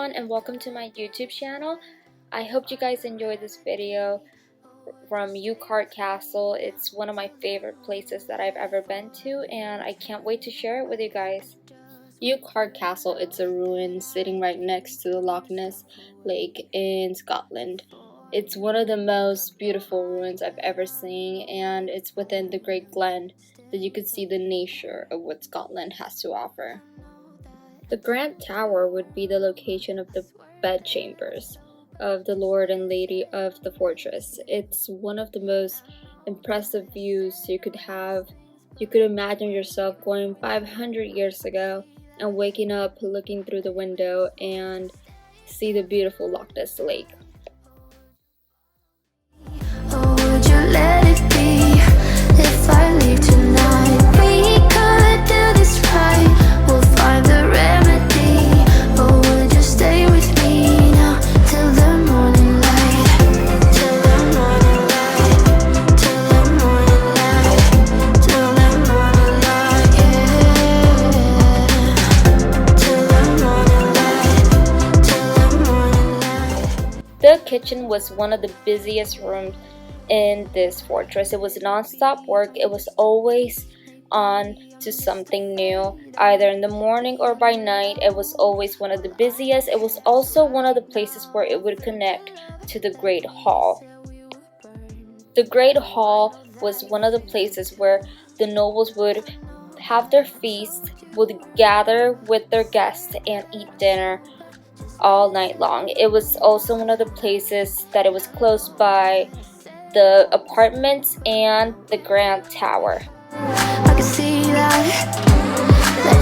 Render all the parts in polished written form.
everyone, and welcome to my YouTube channel. I hope you guys enjoyed this video from Urquhart Castle. It's one of my favorite places that I've ever been to, and I can't wait to share it with you guys. Urquhart Castle, it's a ruin sitting right next to the Loch Ness lake in Scotland. It's one of the most beautiful ruins I've ever seen, and it's within the Great Glen that you could see the nature of what Scotland has to offer. The Grand Tower would be the location of the bedchambers of the Lord and Lady of the fortress. It's one of the most impressive views you could have. You could imagine yourself going 500 years ago and waking up, looking through the window, and see the beautiful Loch Ness lake. Oh, would you let it be if I leave tonight? We could do this right. We'll find the remedy. Oh, would you stay with me now till the morning light? Till the morning light. Till the morning light. Till the morning light. Yeah. Till the morning light. Till the morning light. The kitchen was one of the busiest rooms in this fortress. It was non-stop work. It was always on to something new, either in the morning or by night. It was always one of the busiest. It was also one of the places where it would connect to the Great Hall. The Great Hall was one of the places where the nobles would have their feast, would gather with their guests and eat dinner all night long. It was also one of the places that it was close by the apartments and the Grand Tower. I can see that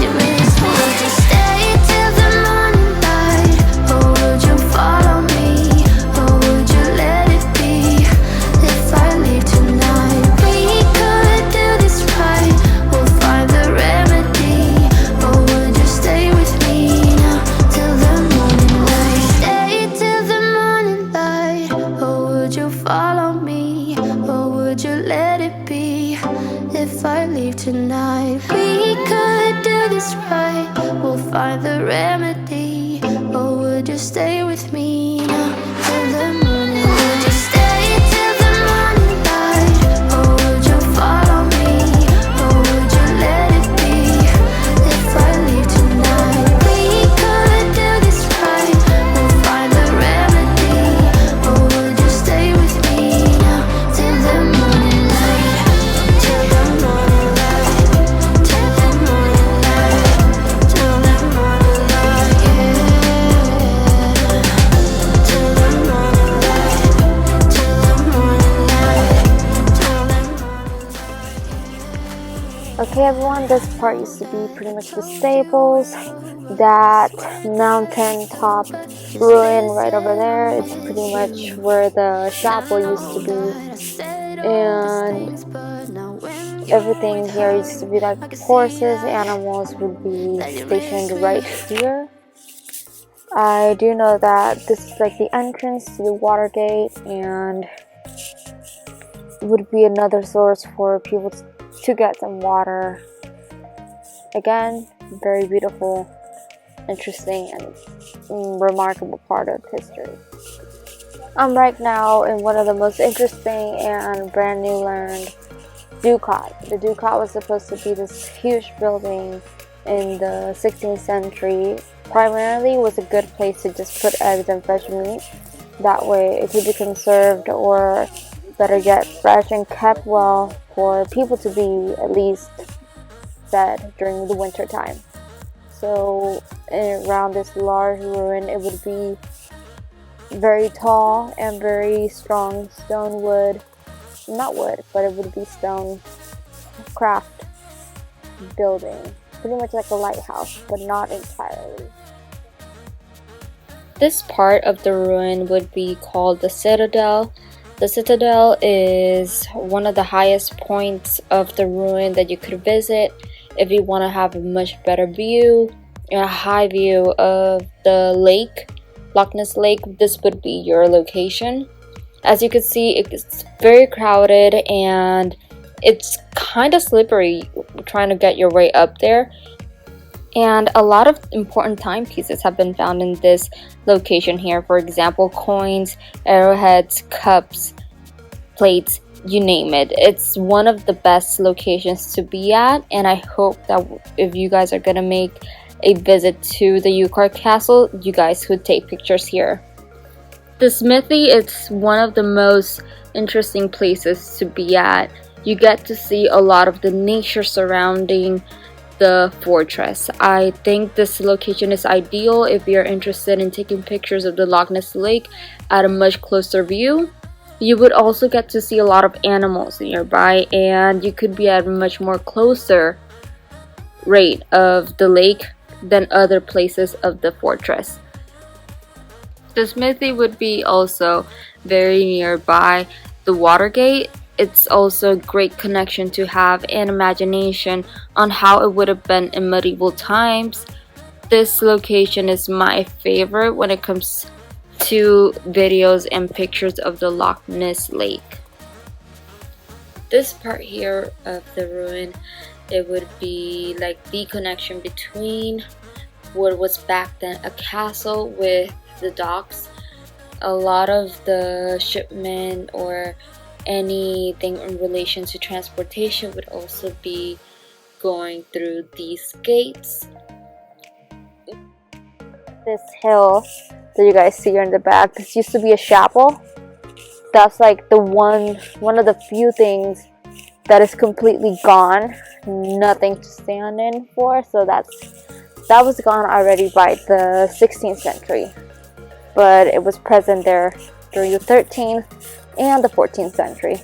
you miss me. Would you stay till the morning light? Or would you follow me? Or would you let it be if I leave tonight? We could do this right. We'll find the remedy. Or would you stay with me now till the morning light? Stay till the morning light. Or would you follow me? Or would you let it be if I leave tonight? We could do this right. We'll find the remedy. Or would you stay with me now till the morning? Would you stay till the morning light? Or would you follow me? Or would you let it be if I leave tonight? We could do this right. We'll find the remedy. Or would you stay with me now till the morning light? Till the morning light. Till the morning light. Till the morning light. Yeah. Till the morning light. Till the morning light. Till the morning light. Okay everyone, this part used to be pretty much the stables. That mountain top ruin right over there, it's pretty much where the chapel used to be. And everything here used to be like horses, animals would be stationed right here. I do know that this is like the entrance to the water gate, and would be another source for people to get some water. Again, very beautiful, interesting, and remarkable part of history. I'm right now in one of the most interesting and brand new learned Ducat. The Ducat was supposed to be this huge building in the 16th century. Primarily was a good place to just put eggs and fresh meat. That way it could be conserved, or better yet, fresh and kept well for people to be at least fed during the winter time. So around this large ruin, it would be very tall and very strong stone wood, not wood, but it would be stone craft building, pretty much like a lighthouse, but not entirely. This part of the ruin would be called the Citadel. The Citadel is one of the highest points of the ruin that you could visit if you want to have a much better view, a high view of the lake, Loch Ness Lake. This would be your location. As you can see, it's very crowded and it's kind of slippery trying to get your way up there. And a lot of important timepieces have been found in this location here. For example, coins, arrowheads, cups, plates, you name it. It's one of the best locations to be at, and I hope that if you guys are gonna make a visit to the Urquhart Castle, you guys could take pictures here. The Smithy is one of the most interesting places to be at. You get to see a lot of the nature surrounding the fortress. I think this location is ideal if you're interested in taking pictures of the Loch Ness Lake at a much closer view. You would also get to see a lot of animals nearby, and you could be at a much more closer rate of the lake than other places of the fortress. The Smithy would be also very nearby the Watergate. It's also a great connection to have an imagination on how it would have been in medieval times. This location is my favorite when it comes to videos and pictures of the Loch Ness Lake. This part here of the ruin, it would be like the connection between what was back then a castle with the docks. A lot of the shipment or anything in relation to transportation would also be going through these gates. This hill that you guys see here in the back, this used to be a chapel. That's like the one of the few things that is completely gone, nothing to stand in for. So that was gone already by the 16th century, but it was present there during the 13th and the 14th century.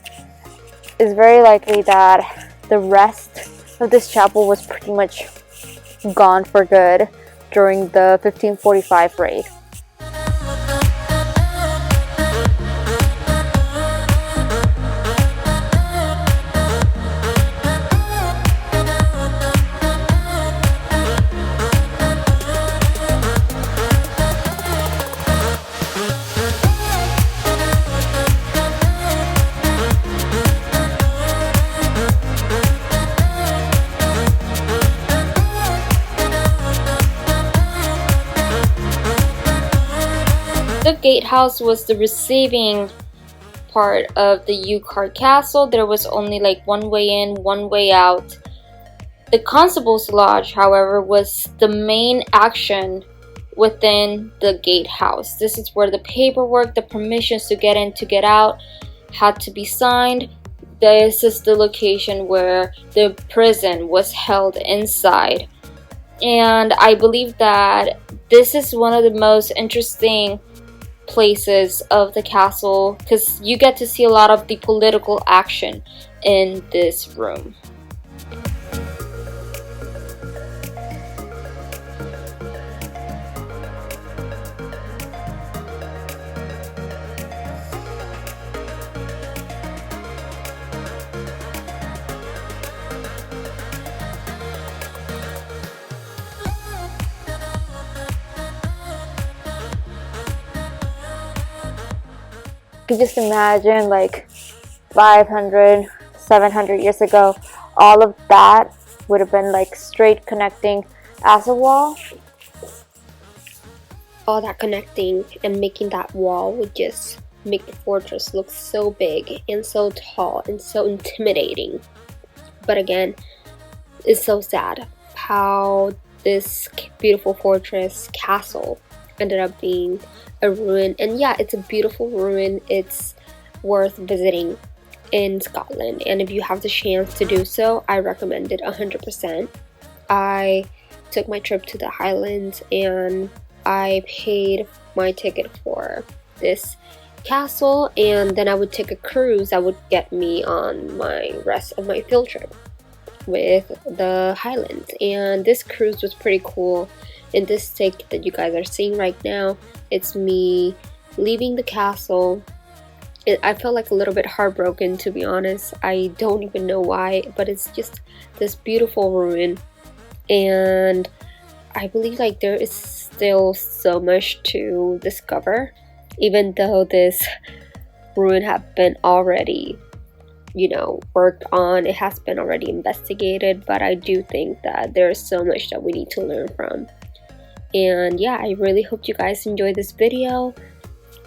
It's very likely that the rest of this chapel was pretty much gone for good during the 1545 raid. The Gatehouse was the receiving part of the Urquhart Castle. There was only like one way in, one way out. The Constable's Lodge, however, was the main action within the Gatehouse. This is where the paperwork, the permissions to get in, to get out had to be signed. This is the location where the prison was held inside. And I believe that this is one of the most interesting places of the castle because you get to see a lot of the political action in this room. You could just imagine like 500, 700 years ago, all of that would have been like straight connecting as a wall. All that connecting and making that wall would just make the fortress look so big and so tall and so intimidating. But again, it's so sad how this beautiful fortress castle ended up being a ruin. And yeah, it's a beautiful ruin. It's worth visiting in Scotland, and if you have the chance to do so, I recommend it 100%. I took my trip to the Highlands and I paid my ticket for this castle, and then I would take a cruise that would get me on my rest of my field trip with the Highlands. And this cruise was pretty cool. In this take that you guys are seeing right now, it's me leaving the castle. I felt like a little bit heartbroken, to be honest. I don't even know why, but it's just this beautiful ruin, and I believe like there is still so much to discover, even though this ruin had been already worked on. It has been already investigated, but I do think that there's so much that we need to learn from. And yeah, I really hope you guys enjoyed this video.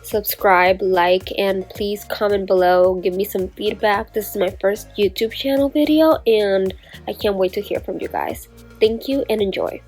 Subscribe, like, and please comment below. Give me some feedback. This is my first YouTube channel video, and I can't wait to hear from you guys. Thank you and enjoy.